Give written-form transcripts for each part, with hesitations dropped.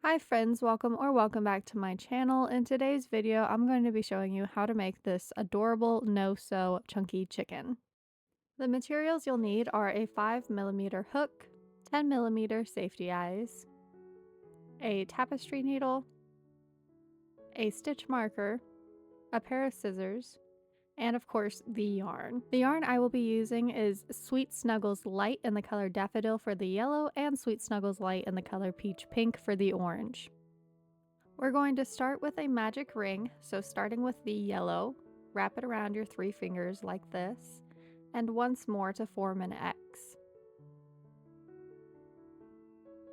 Hi friends, welcome back to my channel. In today's video, I'm going to be showing you how to make this adorable no-sew chunky chicken. The materials you'll need are a 5mm hook, 10mm safety eyes, a tapestry needle, a stitch marker, a pair of scissors, and of course the yarn. The yarn I will be using is Sweet Snuggles Light in the color Daffodil for the yellow and Sweet Snuggles Light in the color Peach Pink for the orange. We're going to start with a magic ring, so starting with the yellow, wrap it around your 3 fingers like this, and once more to form an X.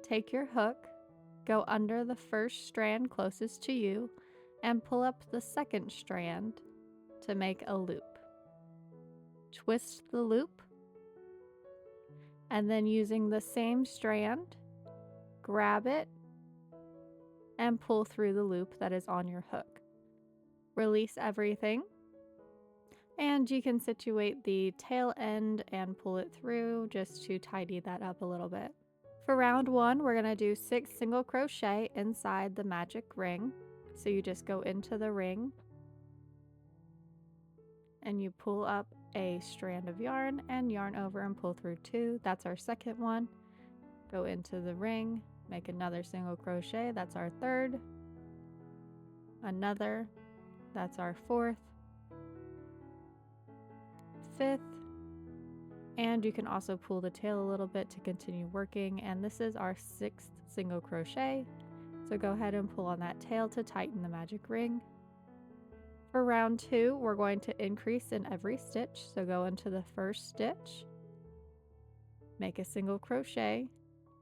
Take your hook, go under the first strand closest to you, and pull up the second strand to make a loop. Twist the loop, and then using the same strand, grab it and pull through the loop that is on your hook. Release everything, and you can situate the tail end and pull it through just to tidy that up a little bit. For round 1, we're going to do 6 single crochet inside the magic ring. So you just go into the ring and you pull up a strand of yarn and yarn over and pull through 2. That's our second one. Go into the ring, make another single crochet. That's our third. Another. That's our fourth. Fifth. And you can also pull the tail a little bit to continue working, and this is our 6th single crochet. So go ahead and pull on that tail to tighten the magic ring. For round 2, we're going to increase in every stitch. So go into the first stitch, make a single crochet,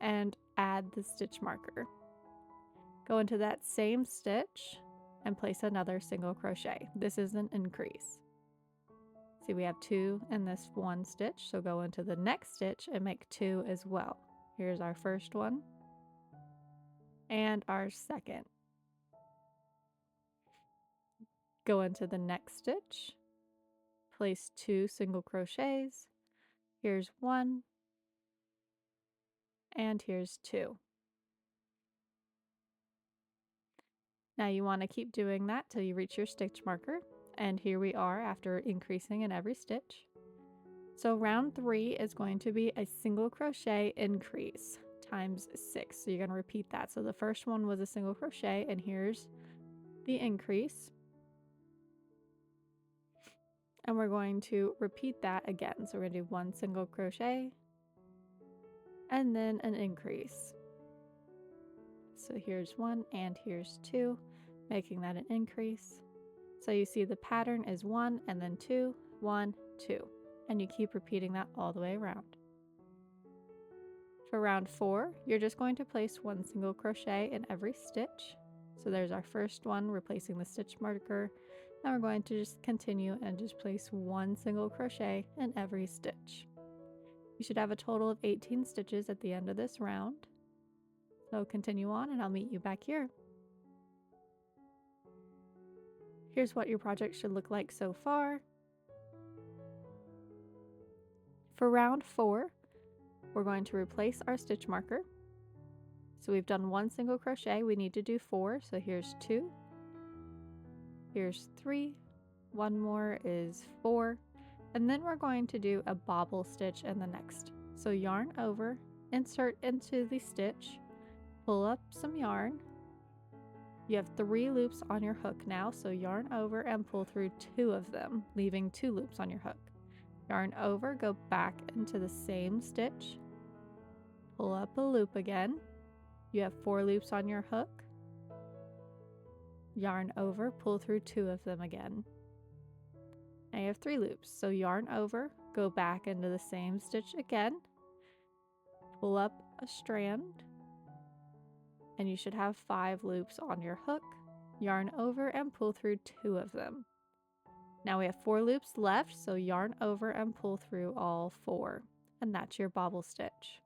and add the stitch marker. Go into that same stitch and place another single crochet. This is an increase. See, we have 2 in this one stitch, so go into the next stitch and make 2 as well. Here's our first one and our second. Go into the next stitch, place 2 single crochets. Here's 1 and here's 2. Now you want to keep doing that till you reach your stitch marker, and here we are after increasing in every stitch. So round 3 is going to be a single crochet increase times 6. So you're going to repeat that. So the first one was a single crochet, and here's the increase. And we're going to repeat that again. So we're going to do 1 single crochet and then an increase. So here's 1 and here's 2, making that an increase. So you see the pattern is 1 and then 2, 1, 2. And you keep repeating that all the way around. For round 4, you're just going to place 1 single crochet in every stitch. So there's our first one, replacing the stitch marker. Now we're going to just continue and just place 1 single crochet in every stitch. You should have a total of 18 stitches at the end of this round. So continue on and I'll meet you back here. Here's what your project should look like so far. For round 4, we're going to replace our stitch marker. So we've done 1 single crochet, we need to do 4. So here's 2, here's 3, 1 more is 4, and then we're going to do a bobble stitch in the next. So yarn over, insert into the stitch, pull up some yarn. You have 3 loops on your hook now, so yarn over and pull through 2 of them, leaving 2 loops on your hook. Yarn over, go back into the same stitch, pull up a loop again. You have 4 loops on your hook. Yarn over, pull through 2 of them again. Now you have 3 loops, so yarn over, go back into the same stitch again, pull up a strand, and you should have 5 loops on your hook. Yarn over and pull through 2 of them. Now we have 4 loops left, so yarn over and pull through all 4, and that's your bobble stitch.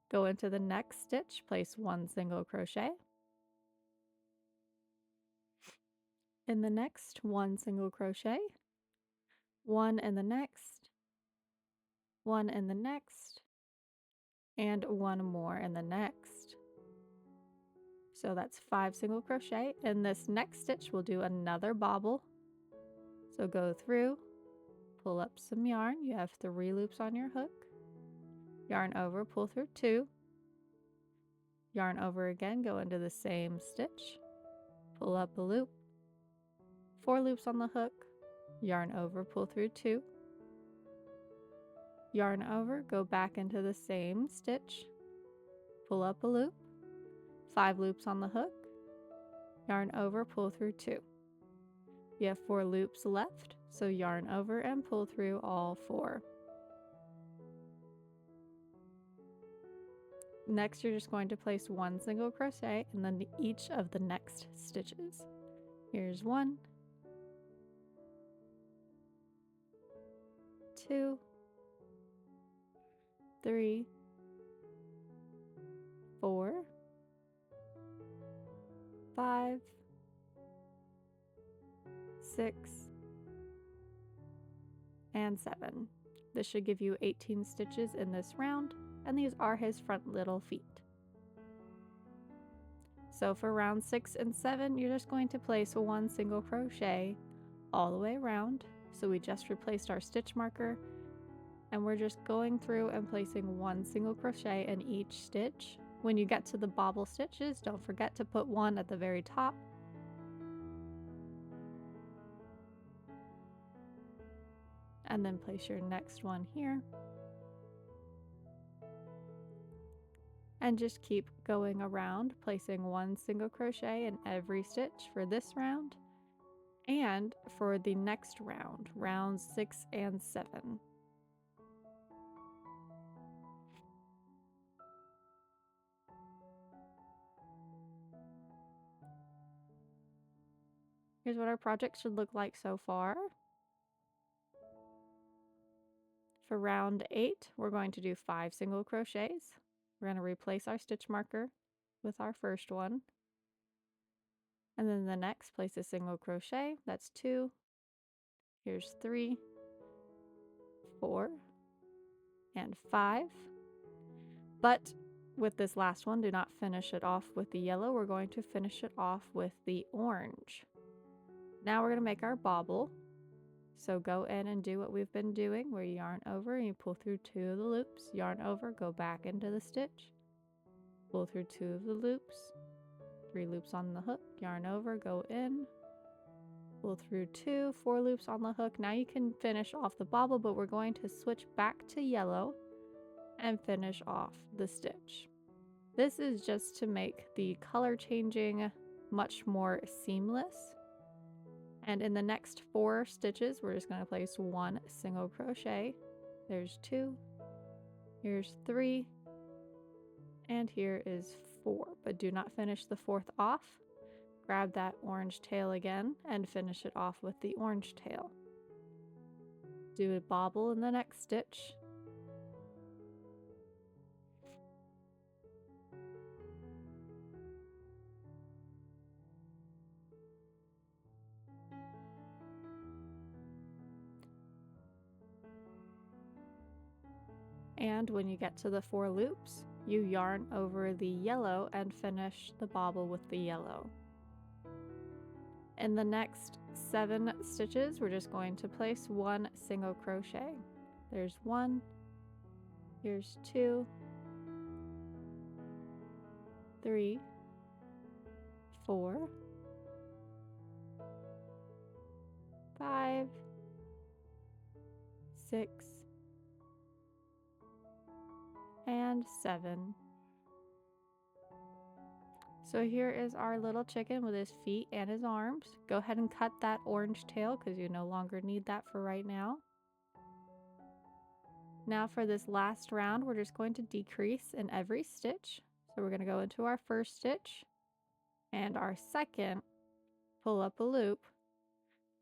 Go into the next stitch, place 1 single crochet. In the next, 1 single crochet, 1 in the next, 1 in the next, and 1 more in the next. So that's 5 single crochet. In this next stitch, we'll do another bobble. So go through, pull up some yarn. You have 3 loops on your hook. Yarn over, pull through 2. Yarn over again, go into the same stitch. Pull up a loop. 4 loops on the hook. Yarn over, pull through 2. Yarn over, go back into the same stitch. Pull up a loop. 5 loops on the hook. Yarn over, pull through 2. You have 4 loops left, so yarn over and pull through all 4. Next, you're just going to place 1 single crochet and then each of the next stitches. Here's 1, 2, 3, 4, 5, 6, and 7. This should give you 18 stitches in this round, and these are his front little feet. So for round 6 and 7, you're just going to place 1 single crochet all the way around. So we just replaced our stitch marker, and we're just going through and placing 1 single crochet in each stitch. When you get to the bobble stitches, don't forget to put 1 at the very top. And then place your next one here. And just keep going around, placing 1 single crochet in every stitch for this round and for the next round, rounds 6 and 7. Here's what our project should look like so far. For round 8, we're going to do 5 single crochets. We're going to replace our stitch marker with our first one. And then the next, place a single crochet. That's 2. Here's 3, 4, and 5. But with this last one, do not finish it off with the yellow. We're going to finish it off with the orange. Now we're going to make our bobble. So go in and do what we've been doing, where you yarn over and you pull through 2 of the loops, yarn over, go back into the stitch, pull through 2 of the loops, 3 loops on the hook, yarn over, go in, pull through 2, 4 loops on the hook. Now you can finish off the bobble, but we're going to switch back to yellow and finish off the stitch. This is just to make the color changing much more seamless. And in the next 4 stitches, we're just going to place 1 single crochet. There's 2, here's 3, and here is 4. But do not finish the 4th off. Grab that orange tail again and finish it off with the orange tail. Do a bobble in the next stitch. And when you get to the 4 loops, you yarn over the yellow and finish the bobble with the yellow. In the next 7 stitches, we're just going to place 1 single crochet. There's 1, here's 2, 3, 4, 5, 6, and 7. So here is our little chicken with his feet and his arms. Go ahead and cut that orange tail because you no longer need that for right now. Now for this last round, we're just going to decrease in every stitch. So we're going to go into our first stitch and our second, pull up a loop,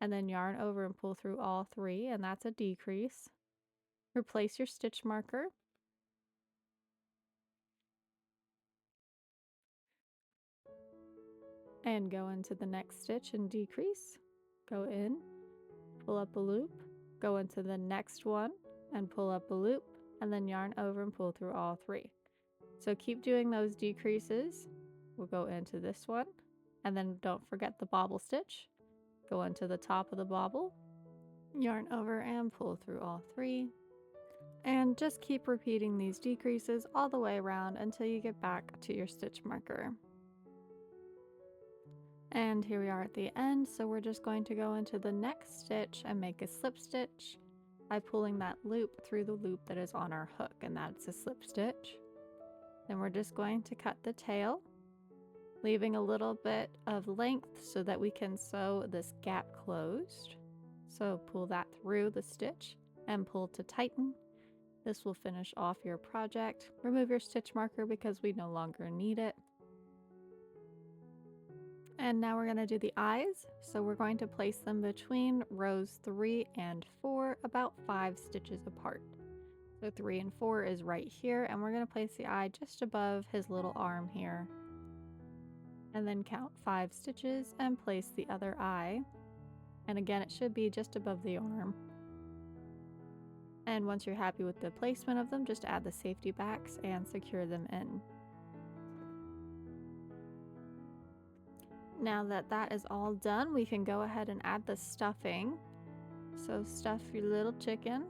and then yarn over and pull through all 3, and that's a decrease. Replace your stitch marker. And go into the next stitch and decrease. Go in, pull up a loop, go into the next one and pull up a loop, and then yarn over and pull through all 3. So keep doing those decreases we'll go into this one, and then don't forget the bobble stitch. Go into the top of the bobble, yarn over and pull through all 3. And just keep repeating these decreases all the way around until you get back to your stitch marker. And here we are at the end, so we're just going to go into the next stitch and make a slip stitch by pulling that loop through the loop that is on our hook, and that's a slip stitch. Then we're just going to cut the tail, leaving a little bit of length so that we can sew this gap closed. So pull that through the stitch and pull to tighten. This will finish off your project. Remove your stitch marker because we no longer need it. And now we're going to do the eyes. So we're going to place them between rows 3 and 4, about 5 stitches apart. So 3 and 4 is right here, and we're going to place the eye just above his little arm here. And then count 5 stitches and place the other eye. And again, it should be just above the arm. And once you're happy with the placement of them, just add the safety backs and secure them in. Now that that is all done, we can go ahead and add the stuffing. So stuff your little chicken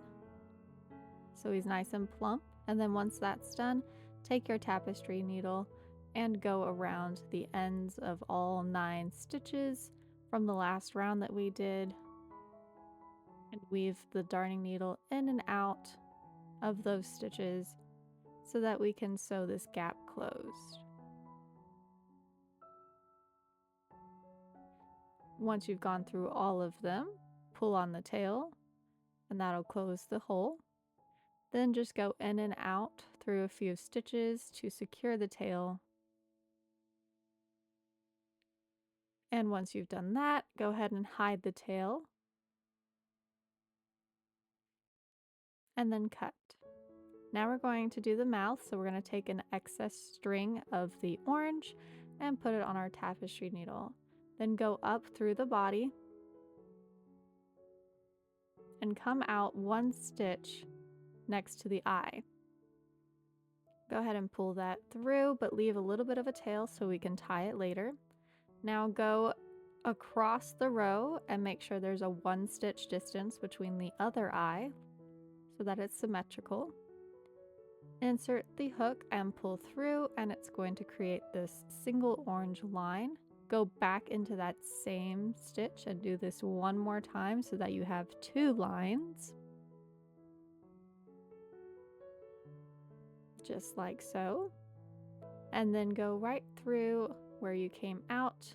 so he's nice and plump. And then once that's done, take your tapestry needle and go around the ends of all 9 stitches from the last round that we did, and weave the darning needle in and out of those stitches so that we can sew this gap closed. Once you've gone through all of them, pull on the tail and that'll close the hole. Then just go in and out through a few stitches to secure the tail. And once you've done that, go ahead and hide the tail. And then cut. Now we're going to do the mouth, so we're going to take an excess string of the orange and put it on our tapestry needle. Then go up through the body and come out 1 stitch next to the eye. Go ahead and pull that through, but leave a little bit of a tail so we can tie it later. Now go across the row and make sure there's a 1 stitch distance between the other eye so that it's symmetrical. Insert the hook and pull through, and it's going to create this single orange line. Go back into that same stitch and do this 1 more time so that you have 2 lines. Just like so. And then go right through where you came out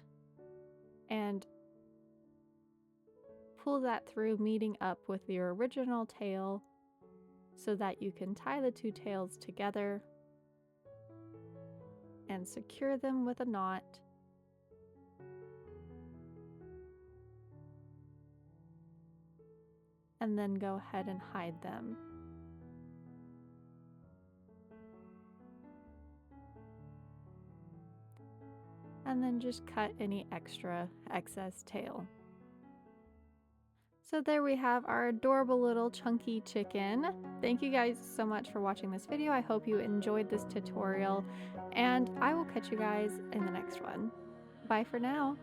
and pull that through, meeting up with your original tail so that you can tie the 2 tails together and secure them with a knot. And then go ahead and hide them. And then just cut any extra excess tail. So there we have our adorable little chunky chicken. Thank you guys so much for watching this video. I hope you enjoyed this tutorial, and I will catch you guys in the next one. Bye for now.